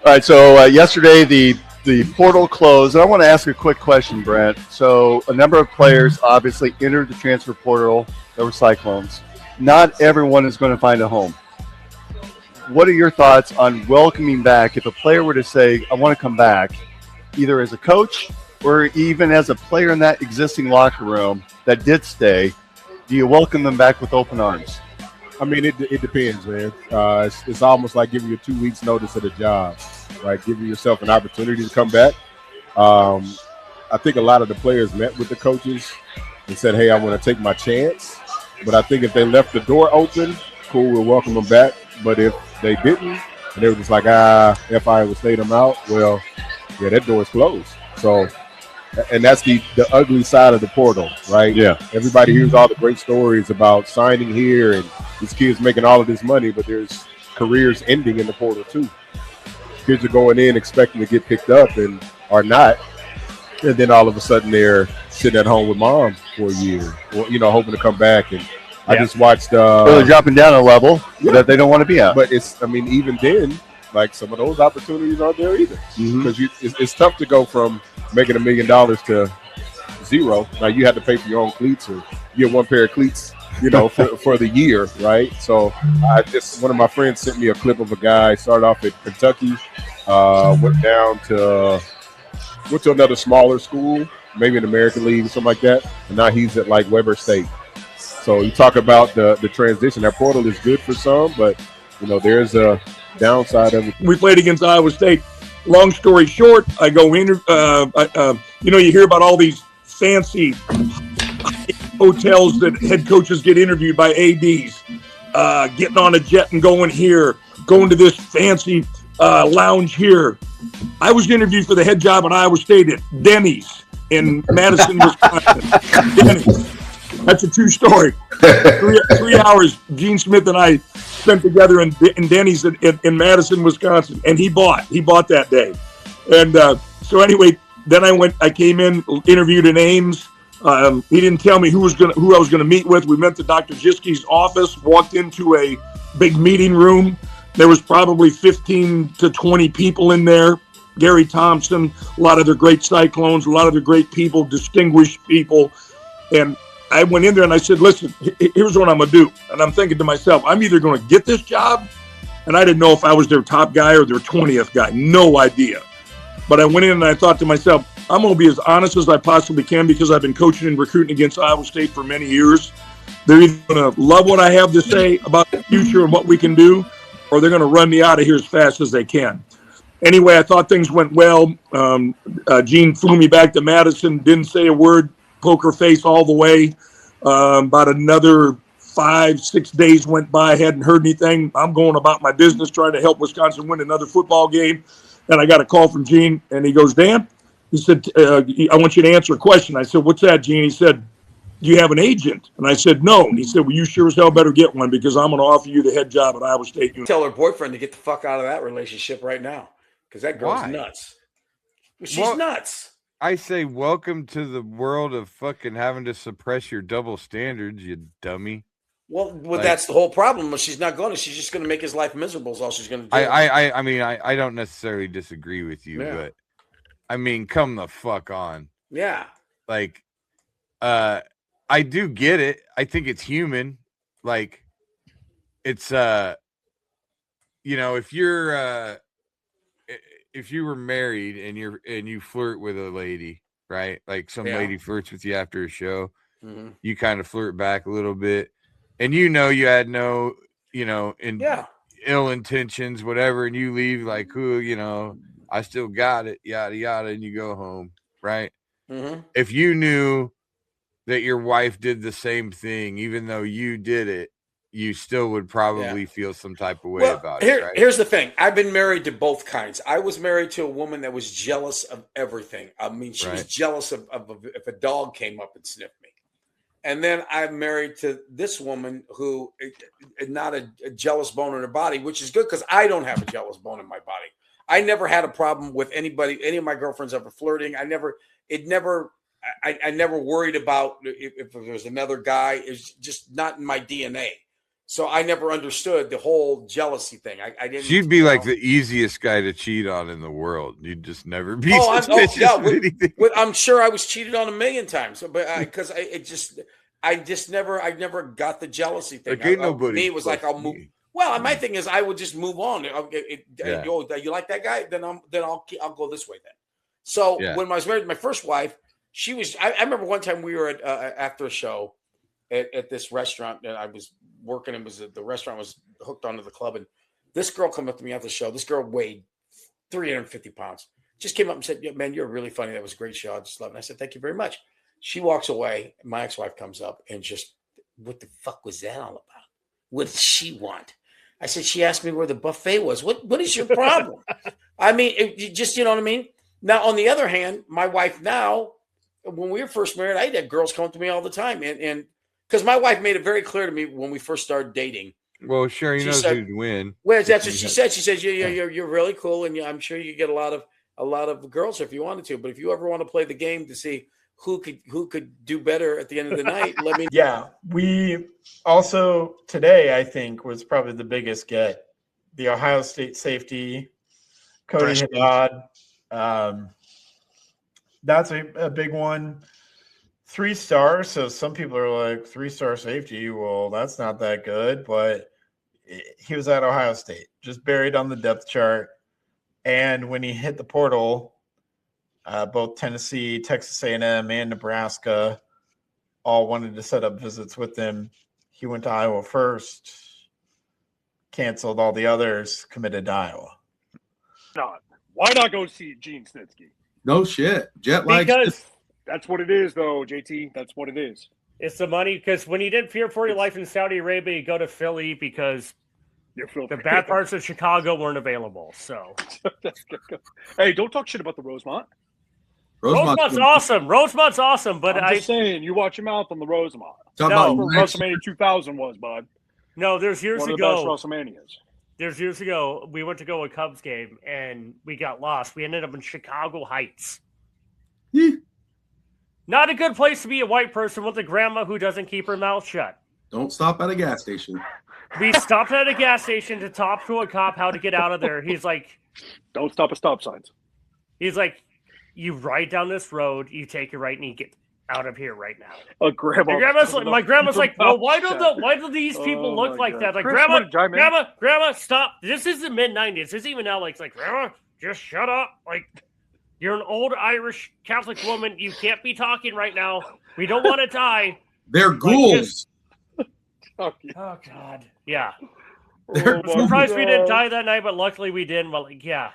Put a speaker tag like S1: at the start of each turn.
S1: All right, so yesterday the portal closed. And I want to ask a quick question, Brent. So a number of players obviously entered the transfer portal that were Cyclones. Not everyone is going to find a home. What are your thoughts on welcoming back if a player were to say, I want to come back, either as a coach or even as a player in that existing locker room that did stay? Do you welcome them back with open arms?
S2: I mean, it depends, man. It's almost like giving you 2 weeks notice at a job, right? Giving yourself an opportunity to come back. I think a lot of the players met with the coaches and said, hey, I want to take my chance. But I think if they left the door open, cool, we'll welcome them back. But if they didn't, and they were just like, if I would stay them out, well, yeah, that door is closed. So, and that's the ugly side of the portal, right?
S1: Yeah.
S2: Everybody hears all the great stories about signing here and these kids making all of this money, but there's careers ending in the portal too. Kids are going in expecting to get picked up and are not. And then all of a sudden they're sitting at home with mom for a year, or, hoping to come back. And I just watched.
S1: They're dropping down a level that they don't want to be at.
S2: But even then, like some of those opportunities aren't there either. Because it's tough to go from making $1 million to zero. Now you have to pay for your own cleats, or you get one pair of cleats, for the year, right? So one of my friends sent me a clip of a guy started off at Kentucky, went to another smaller school, maybe in the American League or something like that, and now he's at like Weber State. So you talk about the transition. That portal is good for some, but there's a downside of it.
S3: We played against Iowa State. Long story short, I go in. You hear about all these fancy hotels that head coaches get interviewed by ADs, getting on a jet and going here, going to this fancy lounge here. I was interviewed for the head job at Iowa State at Denny's in Madison, Wisconsin. Denny's. That's a true story. 3 hours Gene Smith and I spent together in Denny's in Madison, Wisconsin, and he bought that day. And so anyway, then I came in, interviewed in Ames. He didn't tell me who I was gonna meet with. We went to Dr. Jiski's office, walked into a big meeting room. There was probably 15 to 20 people in there. Gary Thompson, a lot of their great Cyclones, a lot of their great people, distinguished people. And I went in there and I said, listen, here's what I'm going to do. And I'm thinking to myself, I'm either going to get this job, and I didn't know if I was their top guy or their 20th guy. No idea. But I went in and I thought to myself, I'm going to be as honest as I possibly can because I've been coaching and recruiting against Iowa State for many years. They're either going to love what I have to say about the future and what we can do, or they're going to run me out of here as fast as they can. Anyway, I thought things went well. Gene flew me back to Madison, didn't say a word, poker face all the way. About another 5-6 days went by. I hadn't heard anything. I'm going about my business, trying to help Wisconsin win another football game. And I got a call from Gene, and he goes, Dan, he said, I want you to answer a question. I said, what's that, Gene? He said, do you have an agent? And I said, no. And he said, well, you sure as hell better get one because I'm going to offer you the head job at Iowa State.
S4: Tell her boyfriend to get the fuck out of that relationship right now because that girl's nuts. She's nuts.
S5: I say welcome to the world of fucking having to suppress your double standards, you dummy.
S4: Well, that's the whole problem. She's not going to. She's just going to make his life miserable is all she's going to do.
S5: I mean, I don't necessarily disagree with you, but I mean, come the fuck on.
S4: Yeah.
S5: Like, I do get it. I think it's human. Like, it's, if you were married and you flirt with a lady, right? Like some lady flirts with you after a show, you kind of flirt back a little bit, and you had no, ill intentions, whatever, and you leave like, I still got it, yada yada, and you go home, right?
S4: Mm-hmm.
S5: If you knew that your wife did the same thing, even though you did it, you still would probably feel some type of way about it, right?
S4: Here's the thing. I've been married to both kinds. I was married to a woman that was jealous of everything. I mean, she was jealous of if a dog came up and sniffed me. And then I'm married to this woman who is not a jealous bone in her body, which is good because I don't have a jealous bone in my body. I never had a problem with anybody, any of my girlfriends ever flirting. I never worried about if there was another guy. It's just not in my DNA. So I never understood the whole jealousy thing. I didn't.
S5: She'd be like the easiest guy to cheat on in the world. You'd just never be
S4: suspicious
S5: of anything.
S4: I'm sure I was cheated on a million times, but because I never got the jealousy thing. Me, it was like I'll move. Well, my thing is I would just move on. You like that guy? Then I'll go this way then. So when I was married to my first wife, she was. I remember one time we were at after a show at this restaurant that I was working. It was the restaurant was hooked onto the club, and this girl came up to me after the show. This girl weighed 350 pounds. Just came up and said, "Man, you're really funny. That was a great show. I just love it." I said, "Thank you very much." She walks away. My ex-wife comes up and just, "What the fuck was that all about? What did she want?" I said, "She asked me where the buffet was. What is your problem?" I mean, you know what I mean? Now, on the other hand, my wife now, when we were first married, I had girls come up to me all the time. And because my wife made it very clear to me when we first started dating.
S5: Well, Sherry knows who'd win.
S4: Well, that's what she said. She says, you're really cool. And I'm sure you get a lot of girls if you wanted to. But if you ever want to play the game to see who could do better at the end of the night, let me know.
S6: Yeah. We also today, I think, was probably the biggest get. The Ohio State safety, Cody Haddad. That's a big one. 3 stars. So some people are like 3-star safety. Well, that's not that good, but he was at Ohio State, just buried on the depth chart. And when he hit the portal, both Tennessee, Texas A&M, and Nebraska all wanted to set up visits with him. He went to Iowa first, canceled all the others, committed to Iowa.
S7: Why not go see Gene Snitsky?
S8: No shit. Jet lag.
S7: Because that's what it is, though, JT. That's what it is.
S9: It's the money, because when you did Fear for Your Life in Saudi Arabia, you go to Philly because the bad parts of Chicago weren't available. So,
S7: hey, don't talk shit about the Rosemont.
S9: Rosemont's awesome. Rosemont's awesome, but
S7: I'm just saying, you watch your mouth on the Rosemont.
S8: Talk
S7: That's
S8: about
S7: where WrestleMania 2000 was, bud.
S9: No, there's years
S7: One of
S9: ago.
S7: the best WrestleManias.
S9: There's years ago, we went to go to a Cubs game, and we got lost. We ended up in Chicago Heights. Not a good place to be a white person with a grandma who doesn't keep her mouth shut.
S8: Don't stop at a gas station.
S9: We stopped at a gas station to talk to a cop how to get out of there. He's like,
S7: don't stop at stop signs.
S9: He's like, you ride down this road, you take a right, and you get out of here right now.
S7: My
S9: grandma's like, well, why do these people look like that? Like, grandma, stop. This is the mid-90s. This is even now like, grandma, just shut up. Like, you're an old Irish Catholic woman. You can't be talking right now. We don't want to die.
S8: They're ghouls.
S9: Oh, God. Yeah. I'm surprised we didn't die that night, but luckily we didn't. But, like, yeah.